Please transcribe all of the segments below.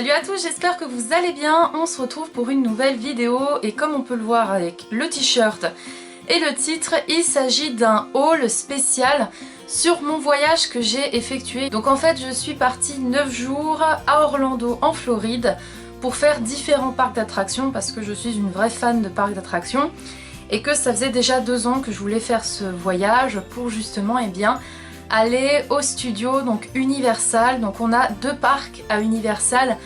Salut à tous, j'espère que vous allez bien. On se retrouve pour une nouvelle vidéo et comme on peut le voir avec le t-shirt et le titre, il s'agit d'un haul spécial sur mon voyage que j'ai effectué. Donc en fait je suis partie 9 jours à Orlando en Floride pour faire différents parcs d'attractions parce que je suis une vraie fan de parcs d'attractions et que ça faisait déjà 2 ans que je voulais faire ce voyage pour justement aller au studio, donc Universal. Donc on a 2 parcs à Universal.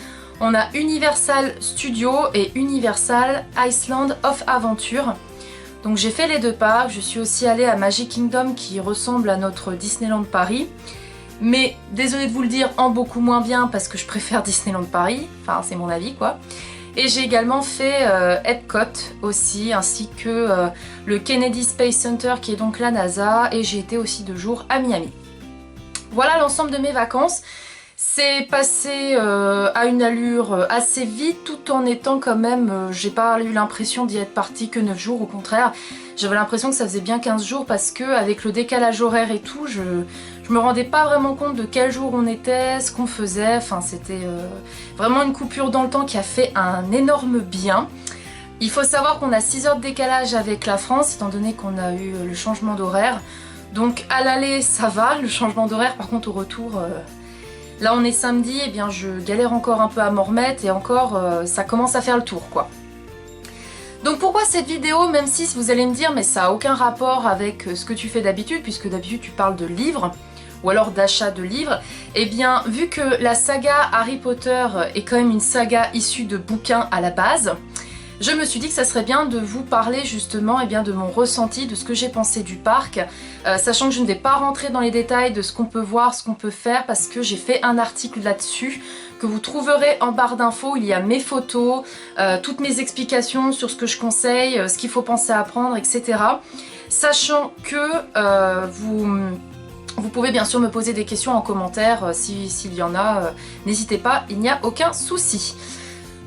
On a Universal Studio et Universal Island of Adventure. Donc j'ai fait les 2 parcs. Je suis aussi allée à Magic Kingdom qui ressemble à notre Disneyland Paris. Mais désolée de vous le dire, en beaucoup moins bien parce que je préfère Disneyland Paris. Enfin c'est mon avis quoi. Et j'ai également fait Epcot aussi, ainsi que le Kennedy Space Center qui est donc la NASA, et j'ai été aussi 2 jours à Miami. Voilà l'ensemble de mes vacances. C'est passé à une allure assez vite tout en étant quand même, j'ai pas eu l'impression d'y être partie que 9 jours, au contraire. J'avais l'impression que ça faisait bien 15 jours parce que avec le décalage horaire et tout, je me rendais pas vraiment compte de quel jour on était, ce qu'on faisait. Enfin c'était vraiment une coupure dans le temps qui a fait un énorme bien. Il faut savoir qu'on a 6 heures de décalage avec la France étant donné qu'on a eu le changement d'horaire. Donc à l'aller ça va, le changement d'horaire, par contre au retour... Là on est samedi, et bien je galère encore un peu à m'en remettre et encore ça commence à faire le tour quoi. Donc pourquoi cette vidéo, même si vous allez me dire mais ça n'a aucun rapport avec ce que tu fais d'habitude, puisque d'habitude tu parles de livres ou alors d'achat de livres, et bien vu que la saga Harry Potter est quand même une saga issue de bouquins à la base, je me suis dit que ça serait bien de vous parler justement de mon ressenti, de ce que j'ai pensé du parc, sachant que je ne vais pas rentrer dans les détails de ce qu'on peut voir, ce qu'on peut faire, parce que j'ai fait un article là-dessus que vous trouverez en barre d'infos. Il y a mes photos, toutes mes explications sur ce que je conseille, ce qu'il faut penser à prendre, etc. Sachant que vous pouvez bien sûr me poser des questions en commentaire, s'il y en a, n'hésitez pas, il n'y a aucun souci.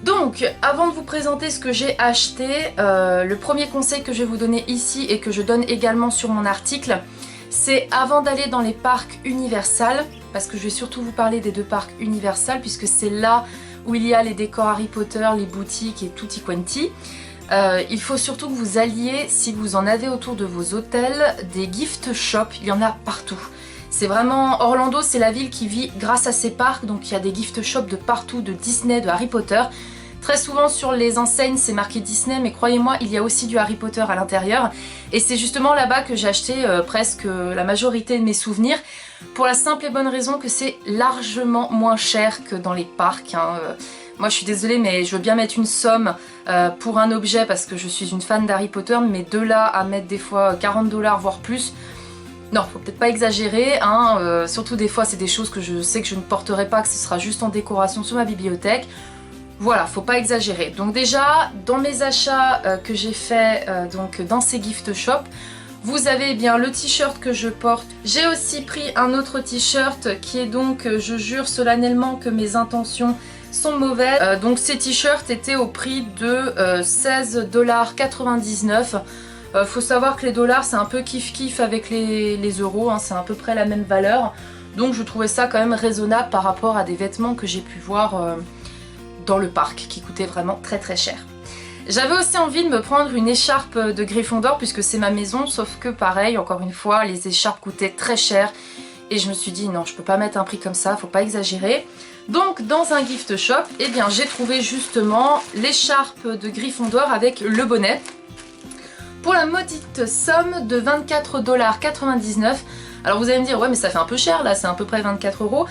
Donc, avant de vous présenter ce que j'ai acheté, le premier conseil que je vais vous donner ici et que je donne également sur mon article, c'est avant d'aller dans les parcs Universal, parce que je vais surtout vous parler des 2 parcs Universal, puisque c'est là où il y a les décors Harry Potter, les boutiques et tutti quanti. Il faut surtout que vous alliez, si vous en avez autour de vos hôtels, des gift shops, il y en a partout. C'est vraiment, Orlando c'est la ville qui vit grâce à ses parcs, donc il y a des gift shops de partout, de Disney, de Harry Potter. Très souvent sur les enseignes c'est marqué Disney, mais croyez-moi il y a aussi du Harry Potter à l'intérieur. Et c'est justement là-bas que j'ai acheté presque la majorité de mes souvenirs, pour la simple et bonne raison que c'est largement moins cher que dans les parcs. Moi je suis désolée mais je veux bien mettre une somme pour un objet parce que je suis une fan d'Harry Potter, mais de là à mettre des fois 40 $ voire plus... Non, faut peut-être pas exagérer, surtout des fois c'est des choses que je sais que je ne porterai pas, que ce sera juste en décoration sur ma bibliothèque. Voilà, faut pas exagérer. Donc déjà, dans mes achats que j'ai fait donc dans ces gift shops, vous avez bien le t-shirt que je porte. J'ai aussi pris un autre t-shirt qui est donc, je jure solennellement que mes intentions sont mauvaises. Donc ces t-shirts étaient au prix de 16,99 $. Faut savoir que les dollars c'est un peu kiff-kiff avec les euros, c'est à peu près la même valeur. Donc je trouvais ça quand même raisonnable par rapport à des vêtements que j'ai pu voir dans le parc qui coûtaient vraiment très très cher. J'avais aussi envie de me prendre une écharpe de Gryffondor puisque c'est ma maison, sauf que pareil, encore une fois, les écharpes coûtaient très cher. Et je me suis dit non, je peux pas mettre un prix comme ça, faut pas exagérer. Donc dans un gift shop, eh bien j'ai trouvé justement l'écharpe de Gryffondor avec le bonnet, pour la maudite somme de 24,99 $. Alors vous allez me dire, ouais mais ça fait un peu cher là, c'est à peu près 24 €.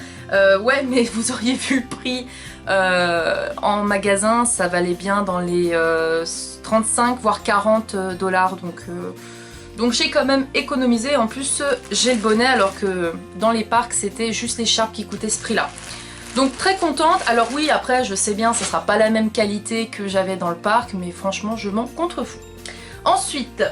Ouais mais vous auriez vu le prix en magasin, ça valait bien dans les 35 voire 40 $. Donc j'ai quand même économisé, en plus j'ai le bonnet alors que dans les parcs c'était juste l'écharpe qui coûtait ce prix là. Donc très contente. Alors oui après je sais bien ça sera pas la même qualité que j'avais dans le parc, mais franchement je m'en contrefous. Ensuite,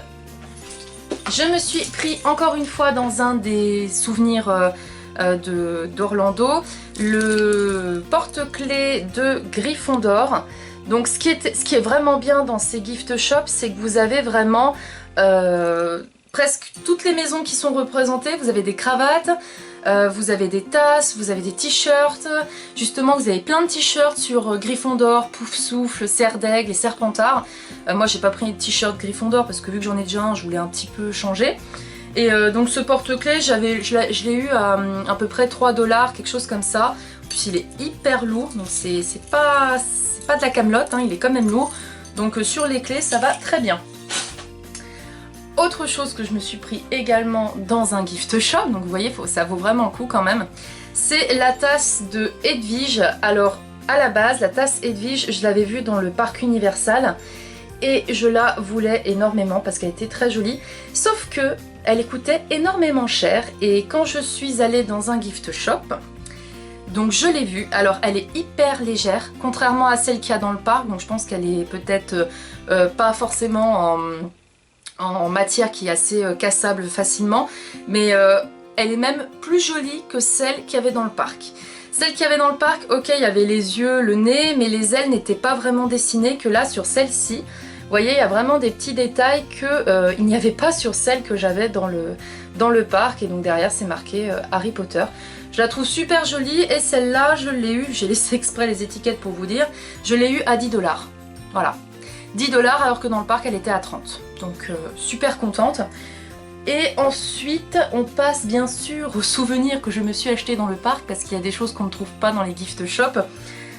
je me suis pris encore une fois dans un des souvenirs d'Orlando, le porte-clés de Gryffondor. Donc ce qui est vraiment bien dans ces gift shops, c'est que vous avez vraiment presque toutes les maisons qui sont représentées. Vous avez des cravates, vous avez des tasses, vous avez des t-shirts. Justement, vous avez plein de t-shirts sur Gryffondor, Poufsouffle, Serre d'Aigle et Serpentard. Moi, j'ai pas pris de t-shirt Gryffondor parce que vu que j'en ai déjà un, je voulais un petit peu changer. Et donc ce porte-clés, je l'ai eu à peu près 3 $, quelque chose comme ça. En plus, il est hyper lourd, donc c'est pas de la camelote, hein, il est quand même lourd. Donc sur les clés, ça va très bien. Autre chose que je me suis pris également dans un gift shop, donc vous voyez, ça vaut vraiment le coup quand même, c'est la tasse de Hedwige. Alors à la base, la tasse Hedwige, je l'avais vue dans le parc Universal et je la voulais énormément parce qu'elle était très jolie, sauf que elle coûtait énormément cher et quand je suis allée dans un gift shop, donc je l'ai vue. Alors elle est hyper légère, contrairement à celle qu'il y a dans le parc, donc je pense qu'elle est peut-être pas forcément en matière qui est assez cassable facilement, mais elle est même plus jolie que celle qu'il y avait dans le parc. Celle qu'il y avait dans le parc, ok, il y avait les yeux, le nez, mais les ailes n'étaient pas vraiment dessinées, que là sur celle-ci, vous voyez, il y a vraiment des petits détails qu'il n'y avait pas sur celle que j'avais dans le parc, et donc derrière c'est marqué Harry Potter. Je la trouve super jolie, et celle-là, je l'ai eue, j'ai laissé exprès les étiquettes pour vous dire, je l'ai eue à 10 $. Voilà. 10 $ alors que dans le parc elle était à 30. Donc super contente. Et ensuite on passe bien sûr aux souvenirs que je me suis acheté dans le parc parce qu'il y a des choses qu'on ne trouve pas dans les gift shops.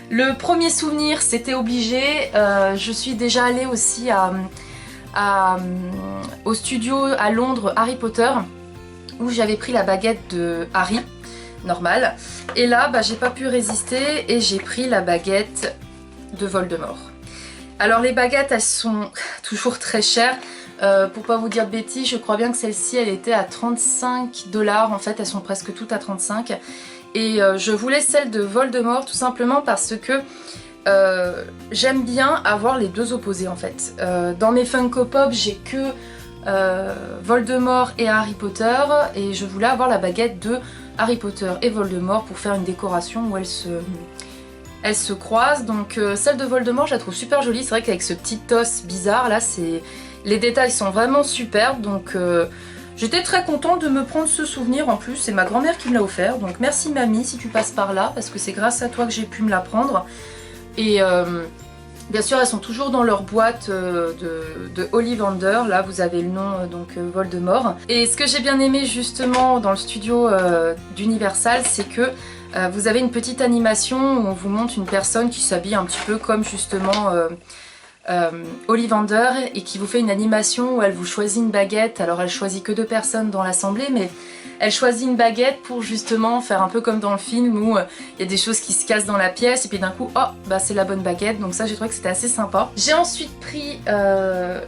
Le premier souvenir, c'était obligé, je suis déjà allée aussi au studio à Londres Harry Potter où j'avais pris la baguette de Harry, normale. Et là bah, j'ai pas pu résister et j'ai pris la baguette de Voldemort. Alors les baguettes, elles sont toujours très chères. Pour pas vous dire de bêtises, je crois bien que celle-ci, elle était à 35 $. En fait, elles sont presque toutes à 35. Et je voulais celle de Voldemort tout simplement parce que j'aime bien avoir les deux opposés en fait. Dans mes Funko Pop, j'ai que Voldemort et Harry Potter. Et je voulais avoir la baguette de Harry Potter et Voldemort pour faire une décoration où elles se croisent. Donc celle de Voldemort, je la trouve super jolie. C'est vrai qu'avec ce petit os bizarre là, les détails sont vraiment superbes. Donc j'étais très contente de me prendre ce souvenir. En plus c'est ma grand-mère qui me l'a offert. Donc merci mamie si tu passes par là, parce que c'est grâce à toi que j'ai pu me la prendre. Et bien sûr elles sont toujours dans leur boîte de Ollivander. Là vous avez le nom donc Voldemort. Et ce que j'ai bien aimé justement dans le studio d'Universal, c'est que vous avez une petite animation où on vous montre une personne qui s'habille un petit peu comme justement Ollivander et qui vous fait une animation où elle vous choisit une baguette. Alors elle choisit que 2 personnes dans l'assemblée, mais elle choisit une baguette pour justement faire un peu comme dans le film où il y a des choses qui se cassent dans la pièce et puis d'un coup, oh bah c'est la bonne baguette. Donc ça j'ai trouvé que c'était assez sympa. J'ai ensuite pris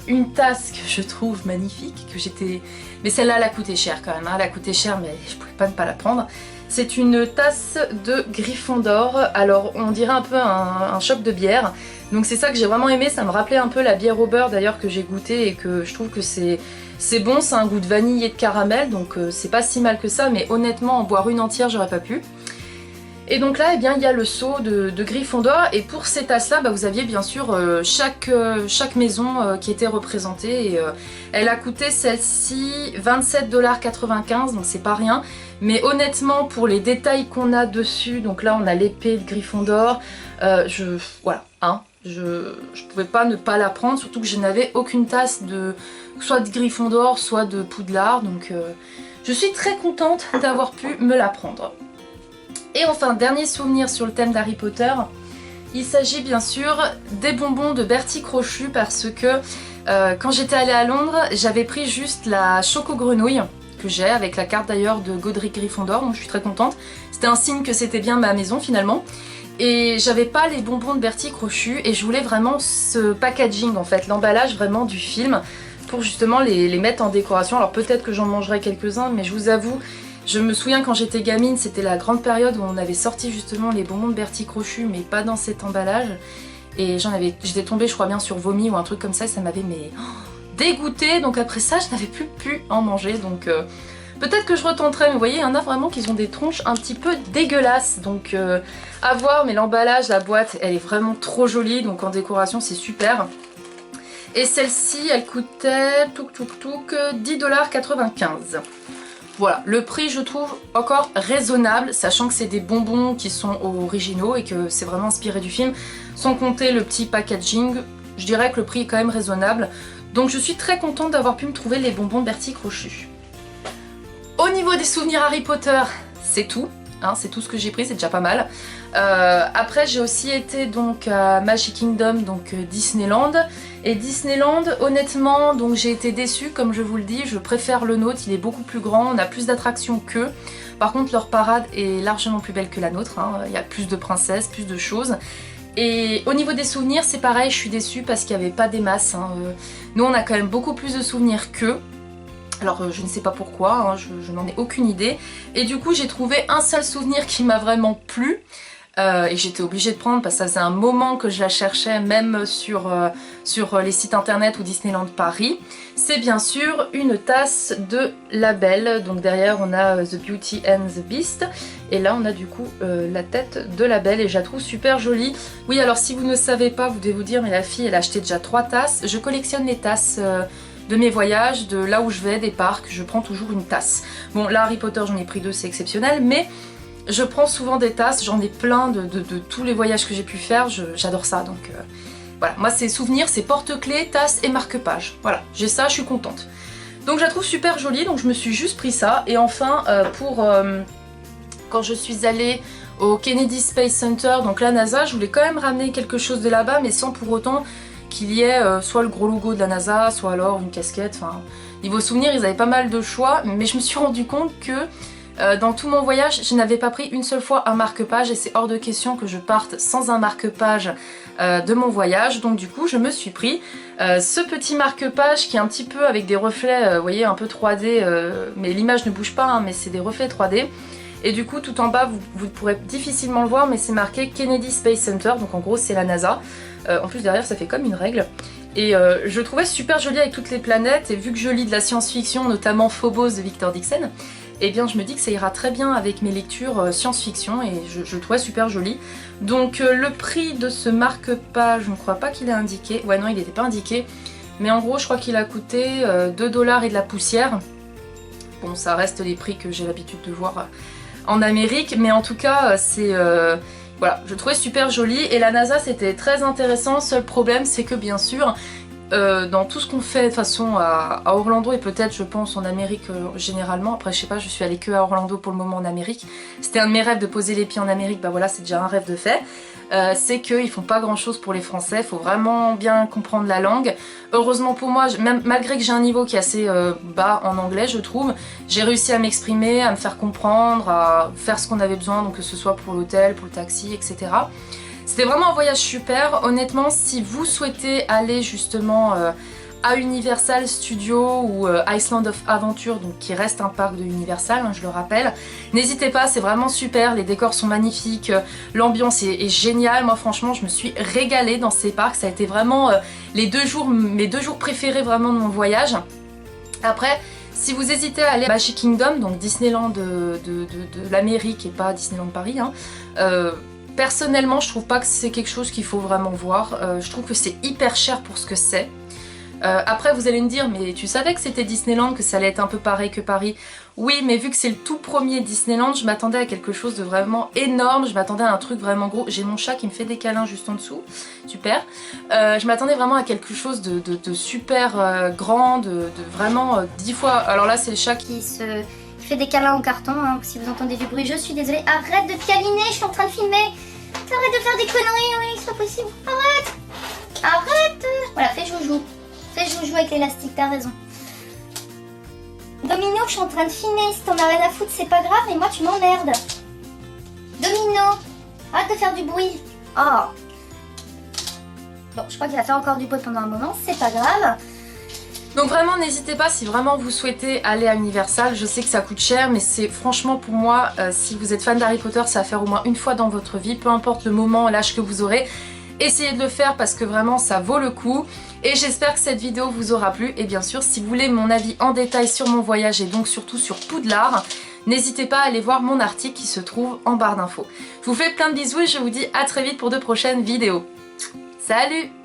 une tasse que je trouve magnifique, mais celle-là elle a coûté cher quand même, hein. Elle a coûté cher mais je pouvais pas ne pas la prendre. C'est une tasse de Gryffondor. Alors on dirait un peu un shop de bière. Donc c'est ça que j'ai vraiment aimé. Ça me rappelait un peu la bière au beurre d'ailleurs que j'ai goûté et que je trouve que c'est bon. C'est un goût de vanille et de caramel. Donc c'est pas si mal que ça. Mais honnêtement en boire une entière j'aurais pas pu. Et donc là eh bien, il y a le seau de Gryffondor. Et pour ces tasses là vous aviez bien sûr chaque maison qui était représentée. Et elle a coûté celle-ci 27,95 $. Donc c'est pas rien. Mais honnêtement pour les détails qu'on a dessus, donc là on a l'épée de Gryffondor, voilà, hein, je pouvais pas ne pas la prendre, surtout que je n'avais aucune tasse soit de Gryffondor, soit de Poudlard, donc je suis très contente d'avoir pu me la prendre. Et enfin, dernier souvenir sur le thème d'Harry Potter, il s'agit bien sûr des bonbons de Bertie Crochu parce que quand j'étais allée à Londres, j'avais pris juste la choco-grenouille que j'ai, avec la carte d'ailleurs de Godric Gryffondor, donc je suis très contente. C'était un signe que c'était bien ma maison finalement. Et j'avais pas les bonbons de Bertie Crochu et je voulais vraiment ce packaging en fait, l'emballage vraiment du film pour justement les mettre en décoration. Alors peut-être que j'en mangerai quelques-uns, mais je vous avoue, je me souviens quand j'étais gamine, c'était la grande période où on avait sorti justement les bonbons de Bertie Crochu, mais pas dans cet emballage. Et j'étais tombée je crois bien sur vomi ou un truc comme ça et ça m'avait dégoûtée. Donc après ça je n'avais plus pu en manger. Donc peut-être que je retenterai, mais vous voyez il y en a vraiment qui ont des tronches un petit peu dégueulasses. Donc à voir, mais l'emballage, la boîte elle est vraiment trop jolie. Donc en décoration c'est super. Et celle-ci, elle coûtait 10,95 $. Voilà, le prix je trouve encore raisonnable, sachant que c'est des bonbons qui sont originaux et que c'est vraiment inspiré du film. Sans compter le petit packaging, je dirais que le prix est quand même raisonnable. Donc je suis très contente d'avoir pu me trouver les bonbons de Bertie Crochu. Au niveau des souvenirs Harry Potter, c'est tout. Hein, c'est tout ce que j'ai pris, c'est déjà pas mal. Après j'ai aussi été donc à Magic Kingdom, donc Disneyland. Et Disneyland, honnêtement, donc j'ai été déçue, comme je vous le dis, je préfère le nôtre, il est beaucoup plus grand, on a plus d'attractions qu'eux. Par contre leur parade est largement plus belle que la nôtre, hein. Il y a plus de princesses, plus de choses. Et au niveau des souvenirs, c'est pareil, je suis déçue parce qu'il n'y avait pas des masses. Hein. Nous on a quand même beaucoup plus de souvenirs qu'eux. Alors je ne sais pas pourquoi, hein, je n'en ai aucune idée. Et du coup j'ai trouvé un seul souvenir qui m'a vraiment plu. Et j'étais obligée de prendre parce que ça faisait un moment que je la cherchais, même sur les sites internet ou Disneyland Paris. C'est bien sûr une tasse de La Belle. Donc derrière on a The Beauty and the Beast. Et là on a du coup la tête de La Belle et je la trouve super jolie. Oui, alors si vous ne savez pas, vous devez vous dire mais la fille elle a acheté déjà 3 tasses. Je collectionne les tasses de mes voyages, de là où je vais, des parcs, je prends toujours une tasse. Bon là Harry Potter j'en ai pris 2, c'est exceptionnel, mais je prends souvent des tasses, j'en ai plein de tous les voyages que j'ai pu faire, j'adore ça. Donc voilà, moi c'est souvenirs, c'est porte-clés, tasses et marque-pages. Voilà, j'ai ça, je suis contente. Donc je la trouve super jolie, donc je me suis juste pris ça. Et enfin quand je suis allée au Kennedy Space Center, donc la NASA, je voulais quand même ramener quelque chose de là-bas, mais sans pour autant qu'il y ait soit le gros logo de la NASA, soit alors une casquette. Enfin, niveau souvenirs, ils avaient pas mal de choix, mais je me suis rendu compte que dans tout mon voyage, je n'avais pas pris une seule fois un marque-page et c'est hors de question que je parte sans un marque-page de mon voyage. Donc du coup, je me suis pris ce petit marque-page qui est un petit peu avec des reflets, vous voyez, un peu 3D, mais l'image ne bouge pas, hein, mais c'est des reflets 3D. Et du coup, tout en bas, vous pourrez difficilement le voir, mais c'est marqué Kennedy Space Center, donc en gros, c'est la NASA. En plus, derrière, ça fait comme une règle. Et je le trouvais super joli avec toutes les planètes, et vu que je lis de la science-fiction, notamment Phobos de Victor Dixon, eh bien je me dis que ça ira très bien avec mes lectures science-fiction et je le trouvais super joli. Donc le prix de ce marque-page, je ne crois pas qu'il est indiqué. Ouais non, il n'était pas indiqué. Mais en gros, je crois qu'il a coûté 2 $ et de la poussière. Bon, ça reste les prix que j'ai l'habitude de voir en Amérique. Mais en tout cas, c'est... voilà, je le trouvais super joli. Et la NASA, c'était très intéressant. Seul problème, c'est que bien sûr... dans tout ce qu'on fait de toute façon à Orlando et peut-être je pense en Amérique généralement, après je sais pas, je suis allée que à Orlando pour le moment en Amérique, c'était un de mes rêves de poser les pieds en Amérique, bah voilà c'est déjà un rêve de fait, c'est qu'ils font pas grand chose pour les Français, faut vraiment bien comprendre la langue. Heureusement pour moi, même malgré que j'ai un niveau qui est assez bas en anglais je trouve, j'ai réussi à m'exprimer, à me faire comprendre, à faire ce qu'on avait besoin, donc que ce soit pour l'hôtel, pour le taxi, etc. C'était vraiment un voyage super. Honnêtement, si vous souhaitez aller justement à Universal Studios ou Island of Adventure, donc qui reste un parc de Universal, hein, je le rappelle, n'hésitez pas, c'est vraiment super, les décors sont magnifiques, l'ambiance est géniale. Moi franchement, je me suis régalée dans ces parcs, ça a été vraiment mes 2 jours préférés vraiment de mon voyage. Après, si vous hésitez à aller à Magic Kingdom, donc Disneyland de l'Amérique et pas Disneyland Paris, hein, personnellement, je trouve pas que c'est quelque chose qu'il faut vraiment voir. Je trouve que c'est hyper cher pour ce que c'est. Après, vous allez me dire, mais tu savais que c'était Disneyland, que ça allait être un peu pareil que Paris. Oui, mais vu que c'est le tout premier Disneyland, je m'attendais à quelque chose de vraiment énorme. Je m'attendais à un truc vraiment gros. J'ai mon chat qui me fait des câlins juste en dessous. Super. Je m'attendais vraiment à quelque chose de super grand, de vraiment 10 fois... Alors là, c'est le chat qui se... fait des câlins en carton, hein. Si vous entendez du bruit, je suis désolée. Arrête de te câliner, je suis en train de filmer. Arrête de faire des conneries, oui, c'est pas possible. Arrête. Arrête. Voilà, fais joujou. Fais joujou avec l'élastique, t'as raison. Domino, je suis en train de filmer. Si t'en as rien à foutre, c'est pas grave, mais moi tu m'emmerdes. Domino, arrête de faire du bruit. Oh. Bon, je crois qu'il va faire encore du bruit pendant un moment, c'est pas grave. Donc vraiment n'hésitez pas si vraiment vous souhaitez aller à Universal, je sais que ça coûte cher mais c'est franchement pour moi, si vous êtes fan d'Harry Potter, ça va faire au moins une fois dans votre vie, peu importe le moment, l'âge que vous aurez, essayez de le faire parce que vraiment ça vaut le coup. Et j'espère que cette vidéo vous aura plu et bien sûr si vous voulez mon avis en détail sur mon voyage et donc surtout sur Poudlard, n'hésitez pas à aller voir mon article qui se trouve en barre d'infos. Je vous fais plein de bisous et je vous dis à très vite pour de prochaines vidéos. Salut!